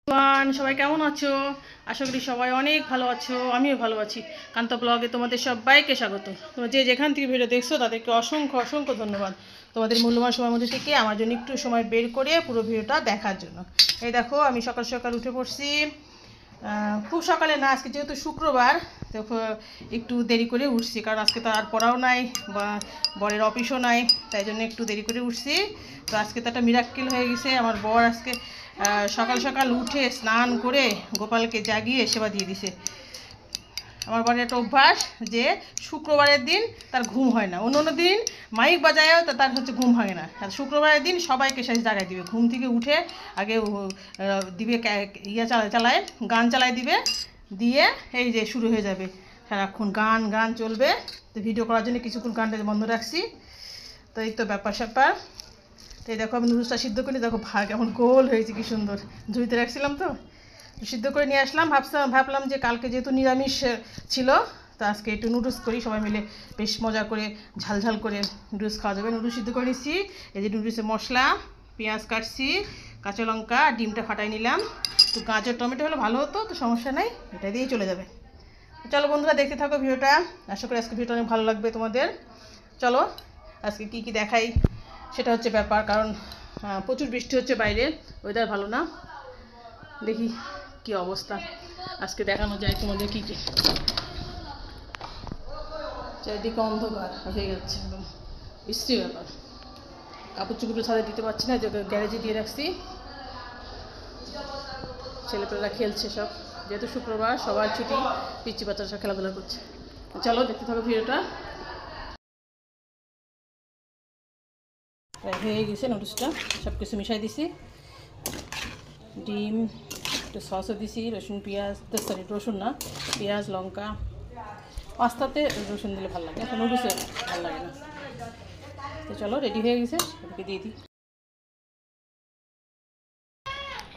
সবাই কেমন আছো? আশা করি সবাই অনেক ভালো আছো। আমিও ভালো আছি। কান্তা ব্লগে তোমাদের সবাইকে স্বাগত। তোমরা যে যেখান থেকে ভিডিও দেখছো তাদেরকে অসংখ্য অসংখ্য ধন্যবাদ। তোমাদের মূল্যবান সময়ের মধ্যে থেকে আমার জন্য একটু সময় বের করে পুরো ভিডিওটা দেখার জন্য। এই দেখো আমি সকাল সকাল উঠে পড়ছি। খুব সকালে না, আজকে যেহেতু শুক্রবার তো একটু দেরি করে উঠছি, কারণ আজকে তো আর পড়াও নাই বা বরের অফিসও নাই, তাই জন্য একটু দেরি করে উঠছি। তো আজকে তো একটা মিরাক্কেল হয়ে গেছে। আমার বর আজকে সকাল সকাল উঠে স্নান করে গোপালকে জাগিয়ে সেবা দিয়ে দিছে। আমার বাড়ির একটা অভ্যাস যে শুক্রবারের দিন তার ঘুম হয় না, অন্য অন্য দিন মাইক বাজায়ও তার হচ্ছে ঘুম ভাঙে না। আর শুক্রবারের দিন সবাইকে শেষ জাগায় দিবে, ঘুম থেকে উঠে আগে দিবে চালায় গান চালায় দিবে, দিয়ে এই যে শুরু হয়ে যাবে সারাক্ষণ গান গান চলবে। তো ভিডিও করার জন্য কিছুক্ষণ গানটা বন্ধ রাখছি। তো এই তো ব্যাপার স্যাপার। তো এই দেখো আমি নুডলসটা সিদ্ধ করি, দেখো ভাগ এমন গোল হয়েছে, কি সুন্দর। ঝুড়িতে রাখছিলাম তো সিদ্ধ করে নিয়ে আসলাম। ভাবলাম যে কালকে যেহেতু নিরামিষ ছিল, তো আজকে একটু নুডলস করি, সবাই মিলে বেশ মজা করে ঝালঝাল করে নুডলস খাওয়া যাবে। নুডলস সিদ্ধ করে নিচ্ছি। এই যে নুডলসের মশলা, পেঁয়াজ কাটছি, কাঁচা লঙ্কা, ডিমটা ফাটাই নিলাম। তো গাজর টমেটো হলে ভালো হতো, তো সমস্যা নাই, এটা দিয়েই চলে যাবে। চলো বন্ধুরা, দেখতে থাকো ভিডিওটা। আশা করি আজকে ভিডিওটা অনেক ভালো লাগবে তোমাদের। চলো আজকে কি কি দেখাই সেটা হচ্ছে ব্যাপার, কারণ প্রচুর বৃষ্টি হচ্ছে বাইরে, ওয়েদার ভালো না। দেখি কি অবস্থা আজকে দেখানো যায় তোমাদের কি কি। চারিদিকে অন্ধকার হয়ে যাচ্ছে, একদম বৃষ্টি ব্যাপার। কাপড় চুপড় ছাদে দিতে পারছি না, যে গ্যারেজে দিয়ে রাখছি। ছেলেপেলেরা খেলছে সব, যেহেতু শুক্রবার সবার ছুটি, পিচ্চি বাচ্চারা সব খেলাধুলা করছে। চলো দেখতে থাকো ভিডিওটা। হয়ে গেছে নুডলসটা, সব কিছু মিশাই দিছি, ডিম, একটু সসও দিছি, রসুন পেঁয়াজ, রসুন না, পেঁয়াজ লঙ্কা। পাস্তাতে রসুন দিলে ভালো লাগে, এখন নুডলসে ভালো লাগে না। তো চলো রেডি হয়ে গেছে, ওকে দিয়ে দিই।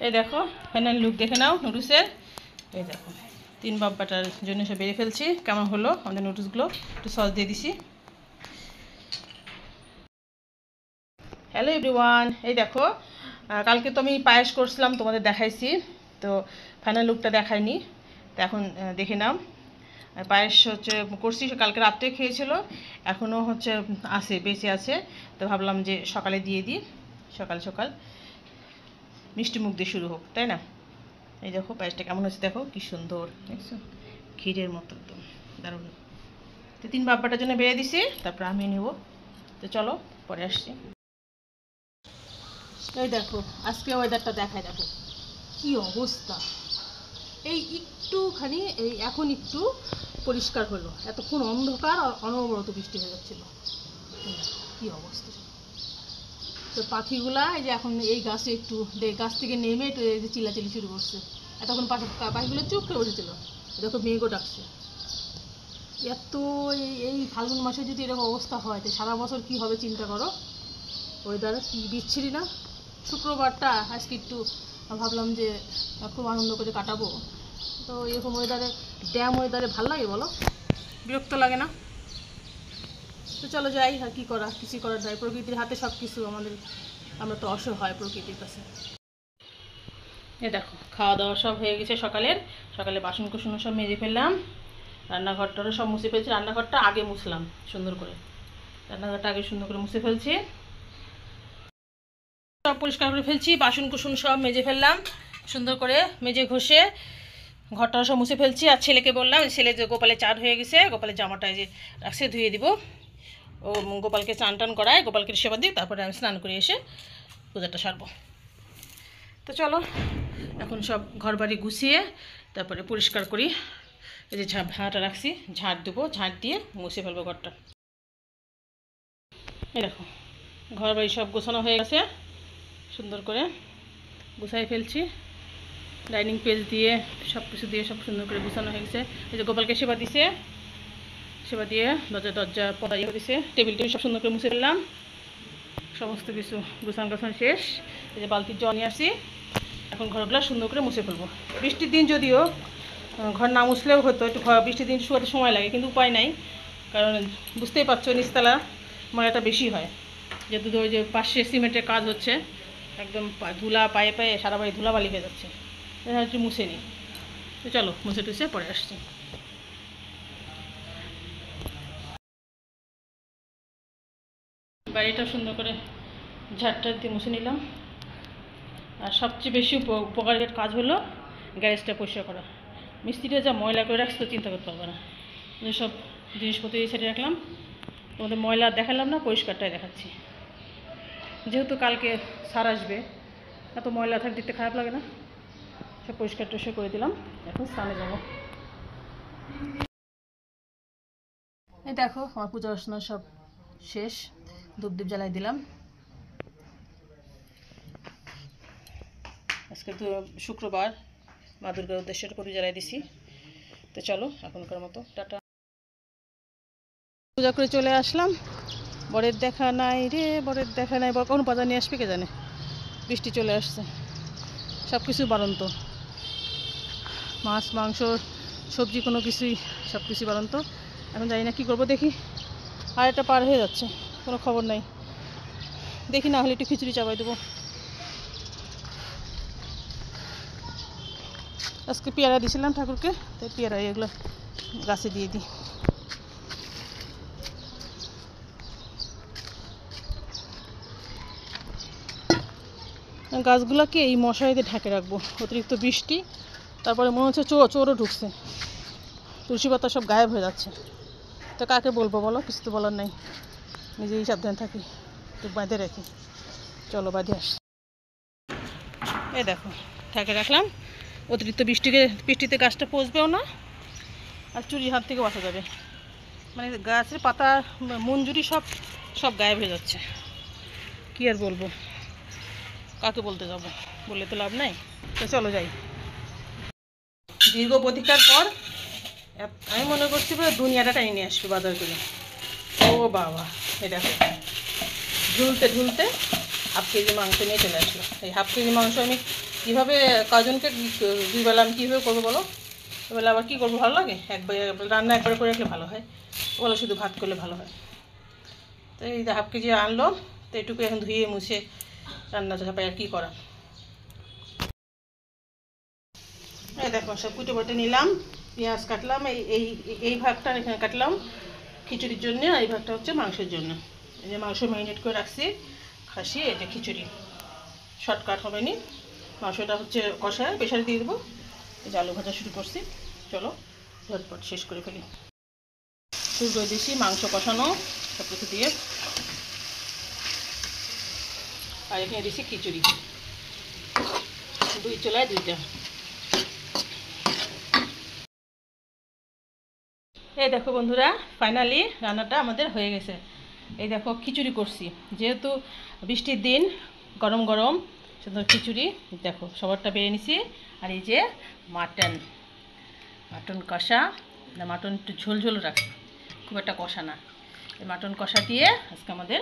এই দেখো ফাইনাল লুক দেখে নাও নুডলসের। এই দেখো 3 বাব্বাটার জন্য সব বেড়ে ফেলছি। কেমন হলো আমাদের নুডলসগুলো, একটু সস দিয়ে দিছি। হ্যালো এভরিওয়ান, এই দেখো কালকে তো আমি পায়েস করছিলাম, তোমাদের দেখাইছি। তো ফাইনাল লুকটা দেখাইনি, তো এখন দেখে নাও। পায়েস হচ্ছে করছি, কালকে রাত্রে খেয়েছিল, এখনও হচ্ছে আছে, বেঁচে আছে। তো ভাবলাম যে সকালে দিয়ে দিই, সকাল সকাল মিষ্টি মুখ দিয়ে শুরু হোক, তাই না? এই দেখো পায়েসটা কেমন হচ্ছে, দেখো কি সুন্দর, দেখছো ক্ষীরের মতো, একদম দারুণ। তো 3 বাব্বাটার জন্য বেড়ে দিছি, তারপর আমি নেব। তো চলো পরে আসছি। এই দেখো আজকে ওয়েদারটা দেখায়, দেখো কি অবস্থা। এই একটুখানি এই এখন একটু পরিষ্কার হলো, এতক্ষণ অন্ধকার আর অনবরত বৃষ্টি হয়ে যাচ্ছিল। কি অবস্থা। তো পাখিগুলা এই যে এখন এই গাছে একটু গাছ থেকে নেমে একটু এই যে চিল্লাচিল্লি শুরু করছে। এতক্ষণ পাখিগুলো চুপ করে বসেছিল, দেখো মেঘও ডাকছে। এত এই ফাল্গুন মাসে যদি এরকম অবস্থা হয়, তো সারা বছর কি হবে চিন্তা করো। ওয়েদার কি বিচ্ছিরি না। শুক্রবারটা আজকে একটু ভাবলাম যে খুব আনন্দ করে কাটাবো। তো এরকম ওয়েদারে, ড্যাম ওয়েদারে ভালো লাগে বলো, বিরক্ত লাগে না? তো চলো যাই, আর কী করা, কিছুই করার নাই, প্রকৃতির হাতে সব কিছু আমাদের, আমরা তো অসহায় প্রকৃতির কাছে। এ দেখো খাওয়া দাওয়া সব হয়ে গেছে সকালে বাসন কুসন সব মেজে ফেললাম, রান্নাঘরটারও সব মুছে ফেলছি। রান্নাঘরটা আগে মুছলাম সুন্দর করে, রান্নাঘরটা আগে সুন্দর করে মুছে ফেলছি, সব পরিষ্কার করে ফেলছি। বাসন কুসন সব মেজে ফেললাম সুন্দর করে, মেজে ঘষে ঘরটাও সব মুছে ফেলছি। আর ছেলেকে বললাম, ছেলে যে গোপালের চান হয়ে গেছে, গোপালের জামাটা যে রাখছে ধুয়ে দিব। ও গোপালকে চান টান করায়, গোপালকে সেবা দিই, তারপরে আমি স্নান করে এসে পূজাটা সারবো। তো চলো এখন সব ঘর বাড়ি গুছিয়ে তারপরে পরিষ্কার করি। এই যে ভাঁটা রাখছি, ঝাঁট দেবো, ঝাঁট দিয়ে মুছে ফেলবো ঘরটা। এই দেখো ঘর বাড়ি সব গোছানো হয়ে গেছে, সুন্দর করে গুছাই ফেলছি। ডাইনিং পেজ দিয়ে সব কিছু দিয়ে সব সুন্দর করে গুছানো হয়ে গেছে। এই যে গোপালকে সেবা দিছে, সেবা দিয়ে দরজা পর্দা ইয়ে দিছে, টেবিল সব সুন্দর করে মুছে ফেললাম। সমস্ত কিছু গুছানো শেষ। এই যে বালতির জল নিয়ে আসি, এখন ঘরগুলো সুন্দর করে মুছে ফেলবো। বৃষ্টির দিন যদিও ঘর না মুছলেও হতো, একটু বৃষ্টির দিন শুকাতে সময় লাগে, কিন্তু উপায় নাই, কারণ বুঝতেই পারছো নিচতলা ময়লাটা বেশি হয়, যেহেতু ওই যে পাশে সিমেন্টের কাজ হচ্ছে, একদম ধুলা পায়ে পায়ে সারা বাড়ি ধুলাবালি হয়ে যাচ্ছে। একটু মুছে নিই। তো চলো মুছে টুছে পরে আসছি। বাড়িটা সুন্দর করে ঝাড়টার দিয়ে মুছে নিলাম। আর সবচেয়ে বেশি উপকারের কাজ হলো গ্যারেজটা পরিষ্কার করা। মিস্ত্রিটা যা ময়লা করে রাখছে তো চিন্তা করতে পারবে না। সব জিনিসপত্র এই সাইডে রাখলাম, তোমাদের ময়লা দেখালাম না, পরিষ্কারটাই দেখাচ্ছি। যেহেতু কালকে সার আসবে, এত ময়লা থাক দেখতে খারাপ লাগে না, সব পরিষ্কার টরিষ্কার করে দিলাম। এখন স্নানে যাবো। এই দেখো আমার পূজা অর্চনা সব শেষ, ধূপদীপ জ্বালাই দিলাম। আজকে তো শুক্রবার, মা দুর্গার উদ্দেশ্যে করে জ্বালাই দিছি। তো চলো এখনকার মতো টাটা। পূজা করে চলে আসলাম। বরের দেখা নাই রে, বরের দেখা নাই। বর কখন বাজার নিয়ে আসবে কে জানে, বৃষ্টি চলে আসছে, সব কিছু বাড়ন্ত, মাছ মাংস সবজি কোনো কিছুই, সব কিছুই বাড়ন্ত। এখন জানি না কী করবো, দেখি। আর একটা পার হয়ে যাচ্ছে, কোনো খবর নাই, দেখি না হলে একটু খিচুড়ি চাপাই দেবো। আজকে পেয়ারা দিয়েছিলাম ঠাকুরকে, তাই পেয়ারা এগুলো গাছে দিয়ে দিই। গাছগুলোকে এই মশারিতে ঢেকে রাখবো, অতিরিক্ত বৃষ্টি, তারপরে মনে হচ্ছে চোরও ঢুকছে, তুলসী পাতা সব গায়েব হয়ে যাচ্ছে। তো কাকে বলবো বলো, কিছু তো বলার নেই, নিজেই সাবধান থাকি, একটু বাঁধে রাখি। চলো বাঁধে আসি। এই দেখো ঢেকে রাখলাম, অতিরিক্ত বৃষ্টিতে গাছটা পচবেও না, আর চুরির হাত থেকে বাঁচা যাবে। মানে গাছের পাতা মঞ্জুরি সব গায়েব হয়ে যাচ্ছে, কি আর বলবো, কাকে বলতে যাব, বললে তো লাভ নাই। তো চলো যাই। দীর্ঘ প্রতীক্ষার পর আমি মনে করছি দুনিয়াটা টাইনে নিয়ে আসবে বাজার করে। ও বাবা, এই দেখো ঝুলতে ঝুলতে হাফ কেজি মাংস নিয়ে চলে আসলো। এই হাফ কেজি মাংস আমি কীভাবে কজনকে দুইবেলা আমি কীভাবে করবো বলো? এবেলা আবার কী করবো, ভালো লাগে? রান্না একবার করে রাখলে ভালো হয়, বলো শুধু ভাত করলে ভালো হয়। তো এই হাফ কেজি আনলো, তো এটুকু এখন ধুয়ে মুছে রান্না চাপাই, আর কী করা। এই দেখো সব কুটে বটে নিলাম, পেঁয়াজ কাটলাম, এই ভাগটা এখানে কাটলাম খিচুড়ির জন্য, আর এই ভাগটা হচ্ছে মাংসের জন্য। এই যে মাংস ম্যারিনেট করে রাখছি, খাসি, এই যে খিচুড়ি, শর্টকাট হবে নি। মাংসটা হচ্ছে কষায় প্রেশারে দিয়ে দেবো। এই যে আলু ভাজা শুরু করছি, চলো ঝটপট শেষ করে ফেলি। শুরু করে দিয়েছি মাংস কষানো সব কিছু দিয়ে, আর এখানে দিয়েছি খিচুড়ি, দুই চুলায় দুইটা। এই দেখো বন্ধুরা, ফাইনালি রান্নাটা আমাদের হয়ে গেছে। এই দেখো খিচুড়ি করছি, যেহেতু বৃষ্টির দিন, গরম গরম সুন্দর খিচুড়ি। দেখো সবারটা বেড়ে নিছি। আর এই যে মাটন কষা, না মাটন একটু ঝোল ঝোল রাখছি, খুব একটা কষা না। এই মাটন কষা দিয়ে আজকে আমাদের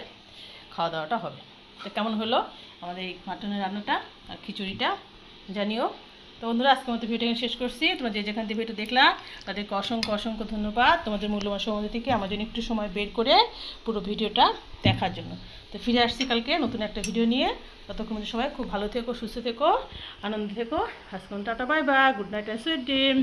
খাওয়া দাওয়াটা হবে। তো কেমন হলো আমাদের এই মাটনের রান্নাটা আর খিচুড়িটা জানিও। তো বন্ধুরা, আজকের মতো ভিডিওটা শেষ করছি। তোমরা যে যেখান থেকে ভিডিও দেখলা তাদেরকে অসংখ্য অসংখ্য ধন্যবাদ, তোমাদের মূল্যবান সময় থেকে আমার জন্য একটু সময় বের করে পুরো ভিডিওটা দেখার জন্য। তো ফিরে আসছি কালকে নতুন একটা ভিডিও নিয়ে। ততক্ষণ সবাই খুব ভালো থেকো, সুস্থ থেকো, আনন্দ থেকো। আজকে tata, bye bye, good night and sweet dream.